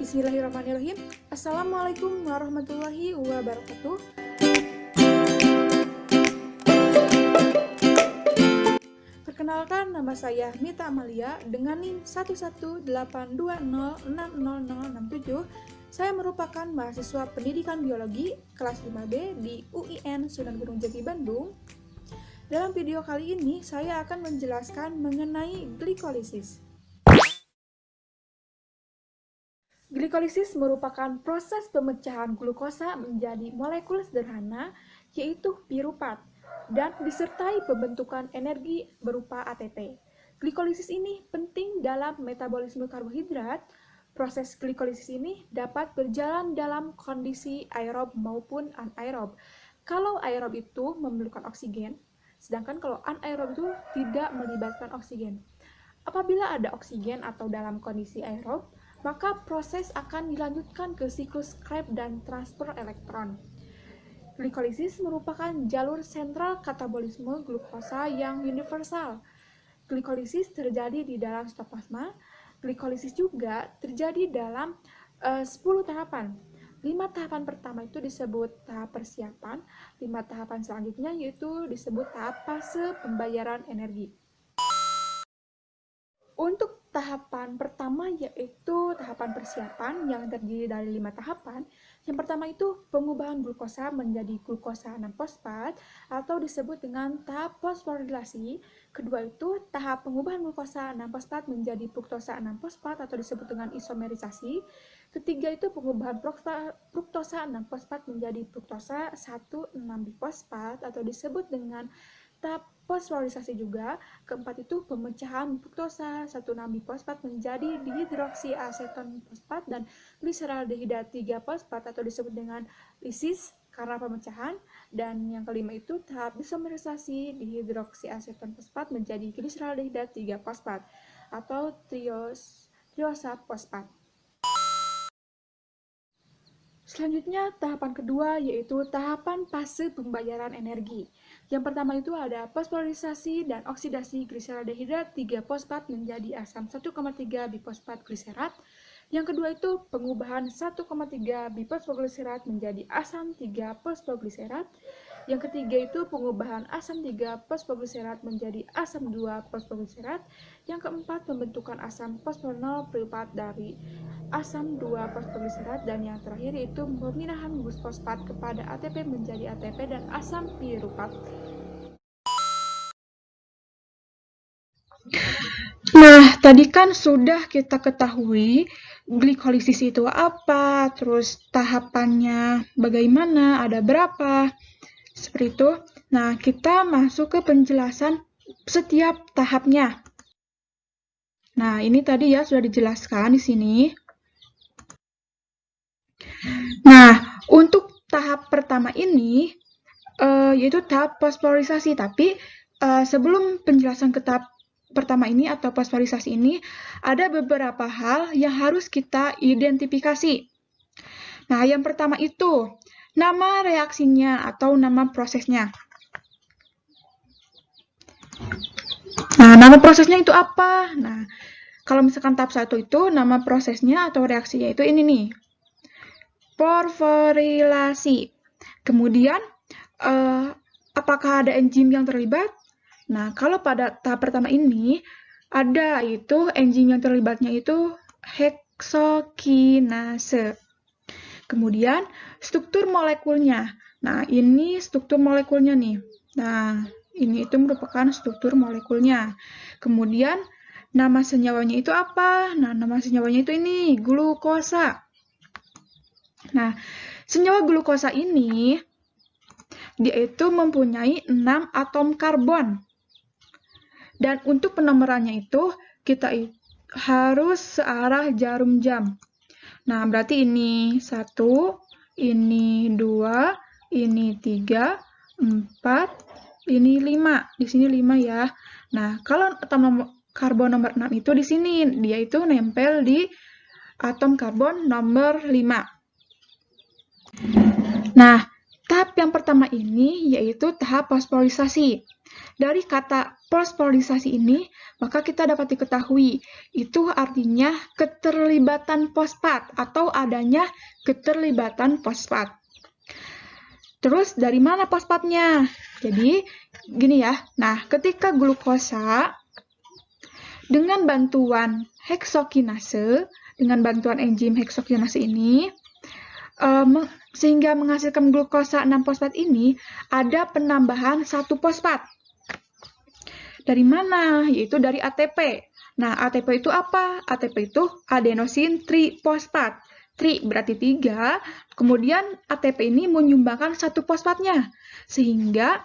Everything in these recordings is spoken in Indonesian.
Bismillahirrahmanirrahim. Assalamualaikum warahmatullahi wabarakatuh. Perkenalkan, nama saya Mita Amalia dengan NIM 11820606067. Saya merupakan mahasiswa pendidikan biologi kelas 5B di UIN Sunan Gunung Jati, Bandung. Dalam video kali ini, saya akan menjelaskan mengenai glikolisis. Glikolisis merupakan proses pemecahan glukosa menjadi molekul sederhana, yaitu piruvat, dan disertai pembentukan energi berupa ATP. Glikolisis ini penting dalam metabolisme karbohidrat. Proses glikolisis ini dapat berjalan dalam kondisi aerob maupun anaerob. Kalau aerob itu memerlukan oksigen, sedangkan kalau anaerob itu tidak melibatkan oksigen. Apabila ada oksigen atau dalam kondisi aerob, maka proses akan dilanjutkan ke siklus Krebs dan transfer elektron. Glikolisis merupakan jalur sentral katabolisme glukosa yang universal. Glikolisis terjadi di dalam sitoplasma. Glikolisis juga terjadi dalam 10 tahapan. 5 tahapan pertama itu disebut tahap persiapan, 5 tahapan selanjutnya yaitu disebut tahap fase pembayaran energi. Untuk tahapan pertama yaitu tahapan persiapan yang terdiri dari 5 tahapan. Yang pertama itu pengubahan glukosa menjadi glukosa 6-fosfat atau disebut dengan tahap fosforilasi. Kedua itu tahap pengubahan glukosa 6-fosfat menjadi fruktosa 6-fosfat atau disebut dengan isomerisasi. Ketiga itu pengubahan fruktosa 6-fosfat menjadi fruktosa 1,6-bifosfat atau disebut dengan tahap fosforisasi juga. Keempat itu pemecahan fruktosa 1,6-bifosfat menjadi dihidroksiaseton fosfat dan gliseraldehida 3-fosfat atau disebut dengan lisis karena pemecahan. Dan yang kelima itu tahap isomerisasi dihidroksiaseton fosfat menjadi gliseraldehida 3-fosfat atau triosa fosfat. Selanjutnya, tahapan kedua yaitu tahapan fase pembayaran energi. Yang pertama itu ada fosforisasi dan oksidasi gliseraldehida 3-fosfat menjadi asam 1,3-bifosfat gliserat. Yang kedua itu pengubahan 1,3-bifosfoglycerat menjadi asam 3-fosfogliserat. Yang ketiga itu pengubahan asam 3-fosfogliserat menjadi asam 2-fosfogliserat. Yang keempat pembentukan asam fosfonol privat dari asam 2-fosfogliserat. Dan yang terakhir yaitu pemindahan gusfosfat kepada ATP menjadi ATP dan asam piruvat. Nah, tadi kan sudah kita ketahui glikolisis itu apa, terus tahapannya bagaimana, ada berapa, seperti itu. Nah, kita masuk ke penjelasan setiap tahapnya. Nah, ini tadi ya sudah dijelaskan di sini. Nah, untuk tahap pertama ini, yaitu tahap fosforisasi. Tapi sebelum penjelasan ke tahap pertama ini atau fosforisasi ini, ada beberapa hal yang harus kita identifikasi. Nah, yang pertama itu nama reaksinya atau nama prosesnya. Nah, nama prosesnya itu apa? Nah, kalau misalkan tahap 1 itu nama prosesnya atau reaksinya itu ini nih, fosforilasi. Kemudian apakah ada enzim yang terlibat? Nah, kalau pada tahap pertama ini, ada itu enzim yang terlibatnya itu heksokinase. Kemudian, struktur molekulnya. Nah, ini struktur molekulnya nih. Nah, ini itu merupakan struktur molekulnya. Kemudian, nama senyawanya itu apa? Nah, nama senyawanya itu ini, glukosa. Nah, senyawa glukosa ini, dia itu mempunyai 6 atom karbon. Dan untuk penomorannya itu, kita harus searah jarum jam. Nah, berarti ini 1, ini 2, ini 3, 4, ini 5. Di sini 5 ya. Nah, kalau atom karbon nomor 6 itu di sini, dia itu nempel di atom karbon nomor 5. Nah, tahap yang pertama ini yaitu tahap fosforisasi. Dari kata fosforisasi ini, maka kita dapat diketahui itu artinya keterlibatan fosfat atau adanya keterlibatan fosfat. Terus dari mana fosfatnya? Jadi gini ya. Nah, ketika glukosa dengan bantuan heksokinase, dengan bantuan enzim heksokinase ini, sehingga menghasilkan glukosa 6-fosfat ini, ada penambahan 1 fosfat. Dari mana? Yaitu dari ATP. Nah, ATP itu apa? ATP itu adenosin trifosfat. Tri berarti 3, kemudian ATP ini menyumbangkan 1 fosfatnya, sehingga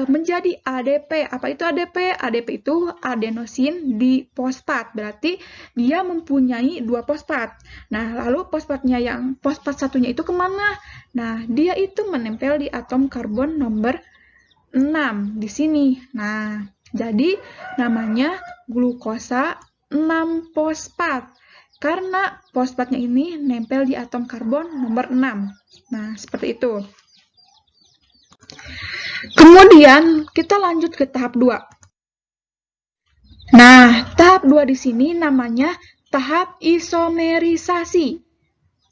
menjadi ADP. Apa itu ADP? ADP itu adenosin difosfat, berarti dia mempunyai 2 fosfat. Nah, lalu fosfatnya yang fosfat satunya itu kemana? Nah, dia itu menempel di atom karbon nomor 6 di sini. Nah, jadi namanya glukosa 6-fosfat. Karena fosfatnya ini nempel di atom karbon nomor 6. Nah, seperti itu. Kemudian kita lanjut ke tahap 2. Nah, tahap 2 di sini namanya tahap isomerisasi.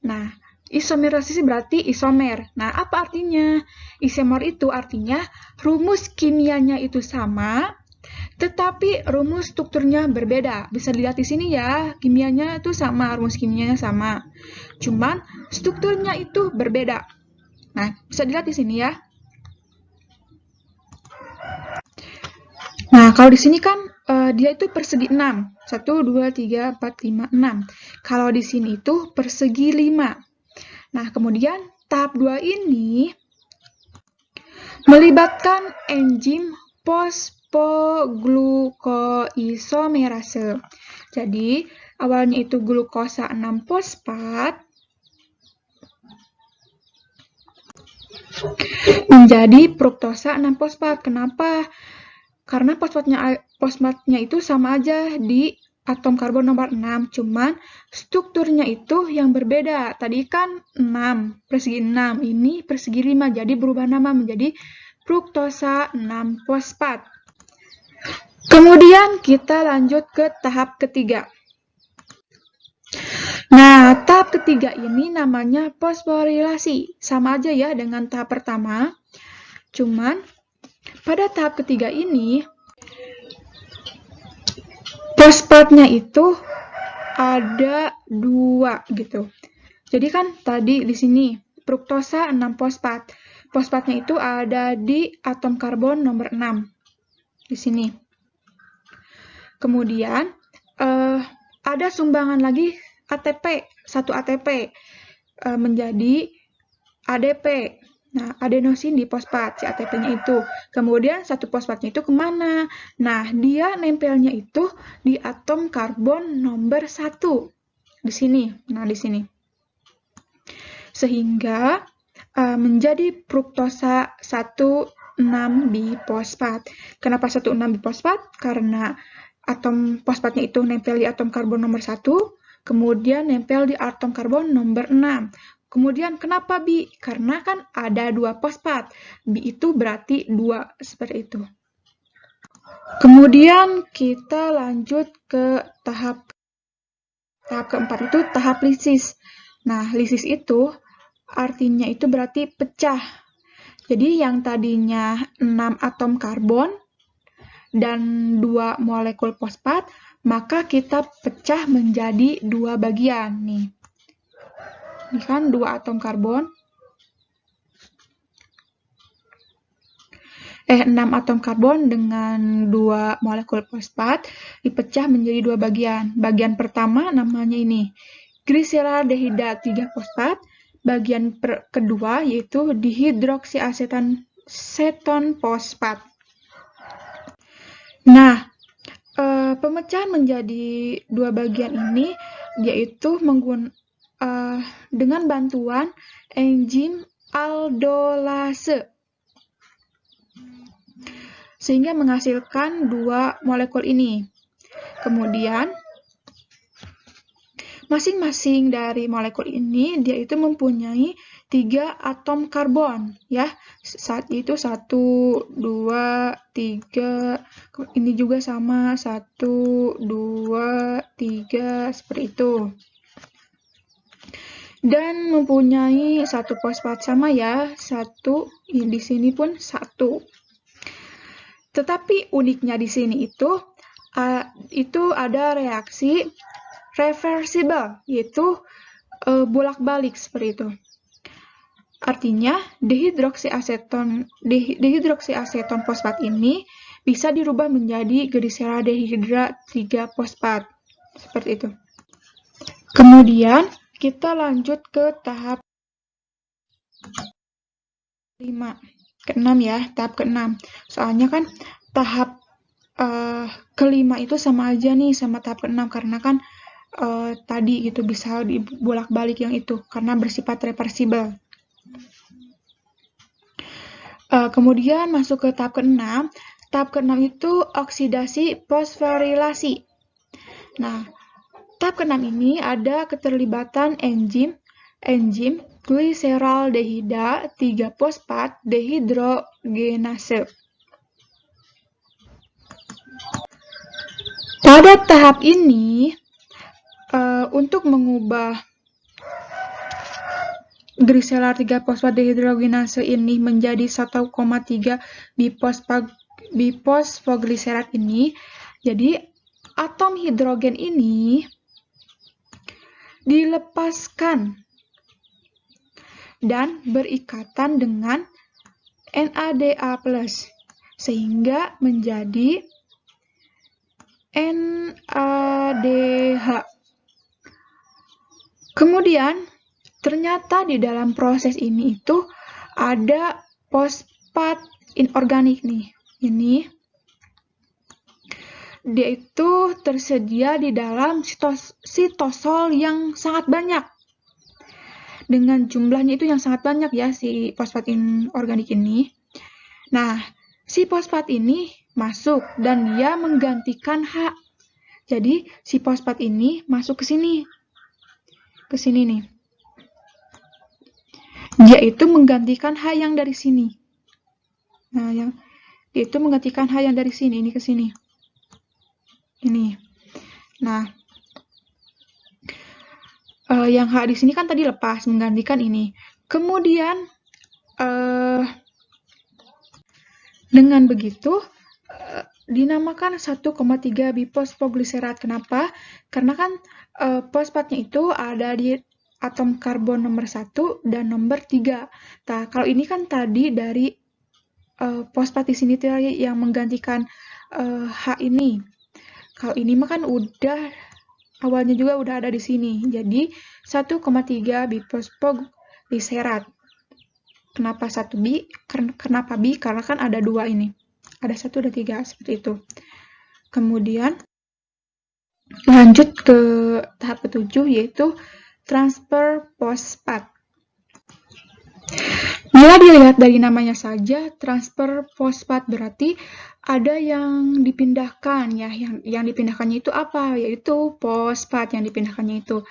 Nah, isomerisasi berarti isomer. Nah, apa artinya? Isomer itu artinya rumus kimianya itu sama, tetapi rumus strukturnya berbeda. Bisa dilihat di sini ya, kimianya itu sama, rumus kimianya sama. Cuman strukturnya itu berbeda. Nah, bisa dilihat di sini ya. Nah, kalau di sini kan dia itu persegi 6. 1, 2, 3, 4, 5, 6. Kalau di sini itu persegi 5. Nah, kemudian tahap 2 ini melibatkan enzim fosfoglukoisomerase. Jadi, awalnya itu glukosa 6-fosfat menjadi fruktosa 6-fosfat. Kenapa? Karena fosfatnya itu sama aja di atom karbon nomor 6, cuman strukturnya itu yang berbeda. Tadi kan 6, persegi 6, ini persegi 5, jadi berubah nama menjadi fruktosa 6-fosfat. Kemudian kita lanjut ke tahap ketiga. Nah, tahap ketiga ini namanya fosforilasi. Sama aja ya dengan tahap pertama, cuman pada tahap ketiga ini, fosfatnya itu ada 2 gitu. Jadi kan tadi di sini fruktosa 6-fosfat. Fosfatnya itu ada di atom karbon nomor 6 di sini. Kemudian ada sumbangan lagi ATP, 1 ATP menjadi ADP. Nah, adenosin difosfat, si ATP-nya itu. Kemudian 1 fosfatnya itu kemana? Nah, dia nempelnya itu di atom karbon nomor 1. Di sini. Nah, di sini. Sehingga menjadi fruktosa 1,6-difosfat. Kenapa 1,6-difosfat? Karena atom fosfatnya itu nempel di atom karbon nomor 1, kemudian nempel di atom karbon nomor 6. Kemudian kenapa Bi? Karena kan ada 2 fosfat. Bi itu berarti 2, seperti itu. Kemudian kita lanjut ke tahap keempat, itu tahap lisis. Nah, lisis itu artinya itu berarti pecah. Jadi yang tadinya 6 atom karbon dan 2 molekul fosfat, maka kita pecah menjadi 2 bagian nih. Ini kan 2 atom karbon. 6 atom karbon dengan 2 molekul fosfat dipecah menjadi 2 bagian. Bagian pertama namanya ini gliseraldehida 3-fosfat. Bagian kedua yaitu dihidroksiaseton fosfat. Nah, pemecahan menjadi 2 bagian ini yaitu dengan bantuan enzim aldolase, sehingga menghasilkan 2 molekul ini. Kemudian, masing-masing dari molekul ini dia itu mempunyai 3 atom karbon ya. Saat itu 1, 2, 3. Ini juga sama 1, 2, 3 seperti itu. Dan mempunyai 1 fosfat sama ya, 1 di sini pun 1. Tetapi uniknya di sini itu ada reaksi reversible, yaitu bolak-balik seperti itu. Artinya dehidroksiaseton fosfat ini bisa dirubah menjadi gliseraldehidra 3 fosfat seperti itu. Kemudian kita lanjut ke tahap 5. Ke-6 ya, tahap ke-6. Soalnya kan tahap kelima itu sama aja nih sama tahap ke-6 karena kan tadi gitu bisa dibolak-balik yang itu karena bersifat reversible. Kemudian masuk ke tahap ke-6. Tahap ke-6 itu oksidasi fosforilasi. Nah, tahap ke-6 ini ada keterlibatan enzim gliseraldehida 3 fosfat dehidrogenase. Pada tahap ini, untuk mengubah gliserol 3 fosfat dehidrogenase ini menjadi 1,3 bifosfogliserat ini, jadi atom hidrogen ini dilepaskan dan berikatan dengan NADA+, sehingga menjadi NADH. Kemudian, ternyata di dalam proses ini itu ada fosfat inorganik nih. Ini dia itu tersedia di dalam sitosol yang sangat banyak. Dengan jumlahnya itu yang sangat banyak ya si fosfat inorganik ini. Nah, si fosfat ini masuk dan dia menggantikan H. Jadi si fosfat ini masuk ke sini. Ke sini nih. Dia itu menggantikan H yang dari sini. Nah, dia itu menggantikan H yang dari sini, ini ke sini. Ini. Nah, yang H di sini kan tadi lepas, menggantikan ini. Kemudian, dengan begitu, dinamakan 1,3 bifosfogliserat. Kenapa? Karena kan fosfatnya itu ada di atom karbon nomor 1 dan nomor 3. Nah, kalau ini kan tadi dari fosfat di sini yang menggantikan H ini. Kalau ini mah kan udah awalnya juga udah ada di sini. Jadi 1,3 bifosfogliserat. Kenapa 1 bi? Kenapa bi? Karena kan ada 2 ini. Ada 1 ada 3 seperti itu. Kemudian lanjut ke tahap ke-7 yaitu transfer fosfat. Bila dilihat dari namanya saja, transfer fosfat berarti ada yang dipindahkan ya. Yang dipindahkannya itu apa? Yaitu fosfat yang dipindahkannya itu.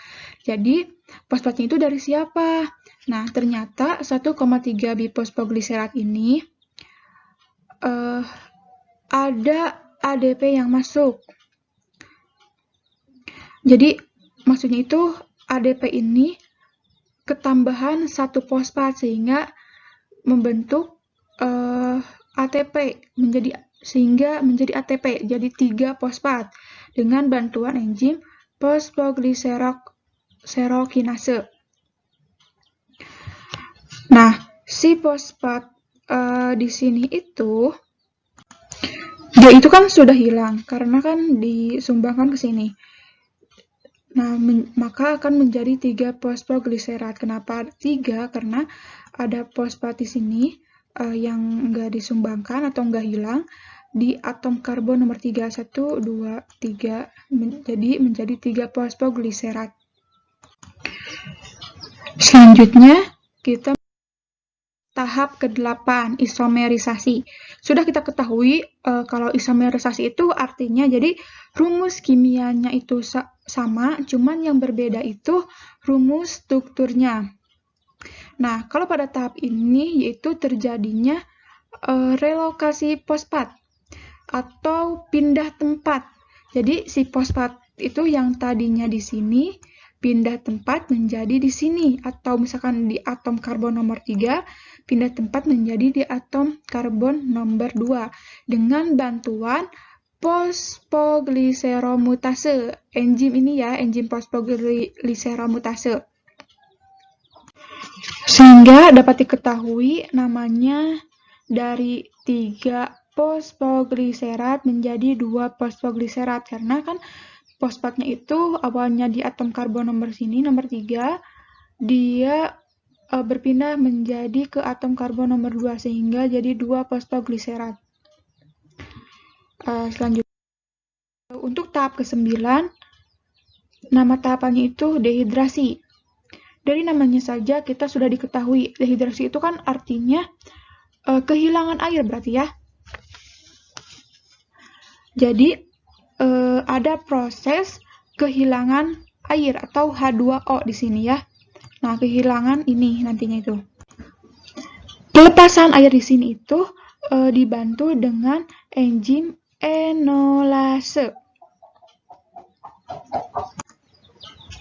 Jadi, fosfatnya itu dari siapa? Nah, ternyata 1,3 bifosfogliserat ini ada ADP yang masuk. Jadi, maksudnya itu ADP ini ketambahan 1 fosfat sehingga membentuk ATP sehingga menjadi ATP jadi 3 fosfat dengan bantuan enzim fosfogliserokinase. Nah, si fosfat di sini itu dia itu kan sudah hilang karena kan disumbangkan ke sini. Nah, maka akan menjadi 3 fosfogliserat. Kenapa 3? Karena ada fosfat di sini yang enggak disumbangkan atau enggak hilang di atom karbon nomor 3. 1, 2, 3. Jadi menjadi 3 fosfogliserat. Selanjutnya, kita tahap ke-8, isomerisasi. Sudah kita ketahui kalau isomerisasi itu artinya jadi rumus kimianya itu sama, cuman yang berbeda itu rumus strukturnya. Nah, kalau pada tahap ini yaitu terjadinya relokasi fosfat atau pindah tempat. Jadi si fosfat itu yang tadinya di sini pindah tempat menjadi di sini, atau misalkan di atom karbon nomor 3 pindah tempat menjadi di atom karbon nomor 2 dengan bantuan fosfogliseromutase. Enzim ini ya, enzim fosfogliseromutase. Sehingga dapat diketahui namanya dari 3 fosfogliserat menjadi 2 fosfogliserat, karena kan fosfatnya itu awalnya di atom karbon nomor sini, nomor 3, dia berpindah menjadi ke atom karbon nomor 2, sehingga jadi 2 fosfogliserat. Selanjutnya, untuk tahap ke-9, nama tahapannya itu dehidrasi. Dari namanya saja kita sudah diketahui, dehidrasi itu kan artinya kehilangan air berarti ya. Jadi, ada proses kehilangan air atau H2O di sini ya. Nah, kehilangan ini nantinya itu. Pelepasan air di sini itu dibantu dengan enzim enolase.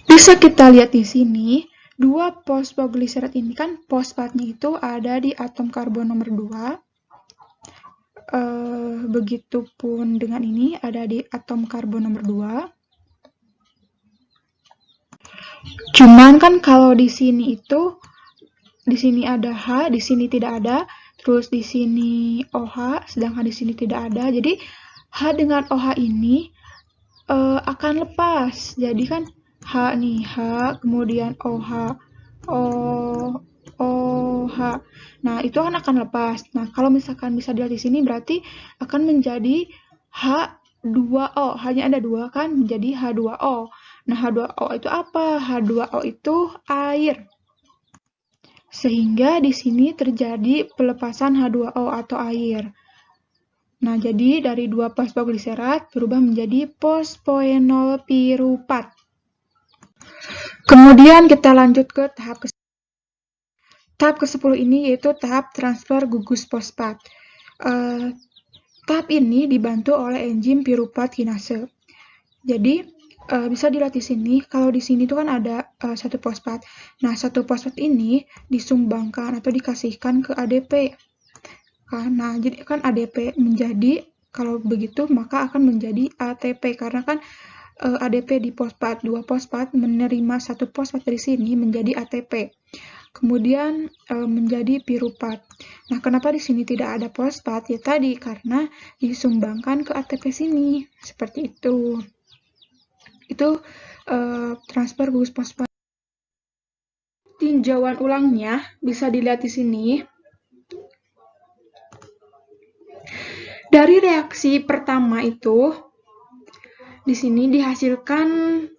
Bisa kita lihat di sini, 2 fosfogliserat ini kan fosfatnya itu ada di atom karbon nomor 2. Begitupun dengan ini ada di atom karbon nomor 2. Cuman kan kalau di sini itu di sini ada H, di sini tidak ada, terus di sini OH, sedangkan di sini tidak ada. Jadi H dengan OH ini akan lepas. Jadi kan H nih, H, kemudian OH, OH. Nah, itu akan lepas. Nah, kalau misalkan bisa dilihat di sini berarti akan menjadi H2O. Hanya ada 2 kan, menjadi H2O. Nah, H2O itu apa? H2O itu air. Sehingga di sini terjadi pelepasan H2O atau air. Nah, jadi dari 2 fosfogliserat berubah menjadi fosfoenol piruvat. Kemudian kita lanjut ke tahap ke-10. Tahap ke-10 ini yaitu tahap transfer gugus fosfat. Tahap ini dibantu oleh enzim piruvat kinase. Jadi, bisa dilihat di sini, kalau di sini tuh kan ada 1 fosfat. Nah, 1 fosfat ini disumbangkan atau dikasihkan ke ADP. Nah, jadi kan ADP menjadi, kalau begitu maka akan menjadi ATP, karena kan ADP di fosfat, 2 fosfat menerima 1 fosfat dari sini menjadi ATP. Kemudian menjadi piruvat. Nah, kenapa di sini tidak ada fosfat? Ya tadi, karena disumbangkan ke ATP sini. Seperti itu. Itu transfer gugus fosfat. Tinjauan ulangnya bisa dilihat di sini. Dari reaksi pertama itu, di sini dihasilkan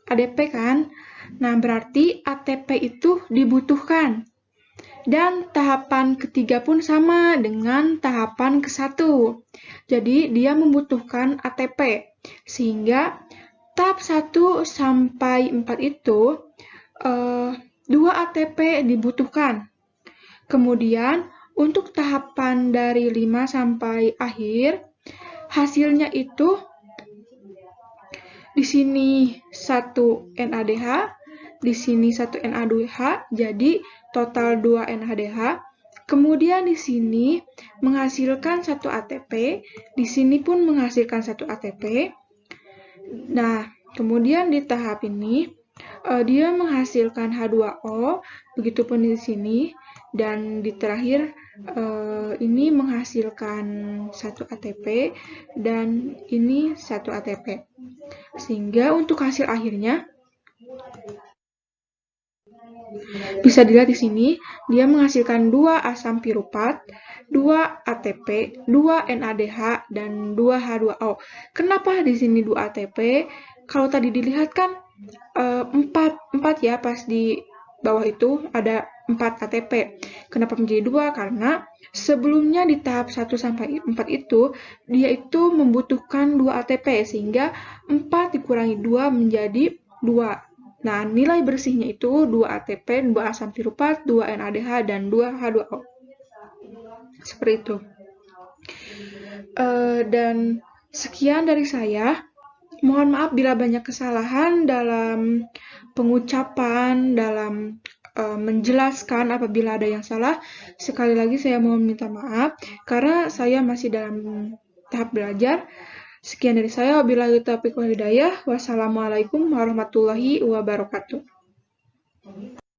ADP kan? Nah, berarti ATP itu dibutuhkan. Dan tahapan ketiga pun sama dengan tahapan ke-1. Jadi, dia membutuhkan ATP. Sehingga tahap 1 sampai 4 itu 2 ATP dibutuhkan. Kemudian, untuk tahapan dari 5 sampai akhir, hasilnya itu di sini 1 NADH, di sini 1 Na2H, jadi total 2 NADH. Kemudian di sini menghasilkan 1 ATP, di sini pun menghasilkan 1 ATP. Nah, kemudian di tahap ini dia menghasilkan H2O, begitupun di sini, dan di terakhir ini menghasilkan 1 ATP dan ini 1 ATP. Sehingga untuk hasil akhirnya bisa dilihat di sini, dia menghasilkan 2 asam piruvat, 2 ATP, 2 NADH, dan 2 H2O. Kenapa di sini 2 ATP? Kalau tadi dilihat kan 4 ya, pas di bawah itu ada 4 ATP. Kenapa menjadi 2? Karena sebelumnya di tahap 1 sampai 4 itu, dia itu membutuhkan 2 ATP, sehingga 4 dikurangi 2 menjadi 2. Nah, nilai bersihnya itu 2 ATP, 2 asam pirupat, 2 NADH, dan 2 H2O. Seperti itu. Dan sekian dari saya. Mohon maaf bila banyak kesalahan dalam pengucapan, dalam menjelaskan apabila ada yang salah. Sekali lagi saya mohon minta maaf, karena saya masih dalam tahap belajar. Sekian dari saya, wabillahi taufiq wal hidayah. Wassalamualaikum warahmatullahi wabarakatuh.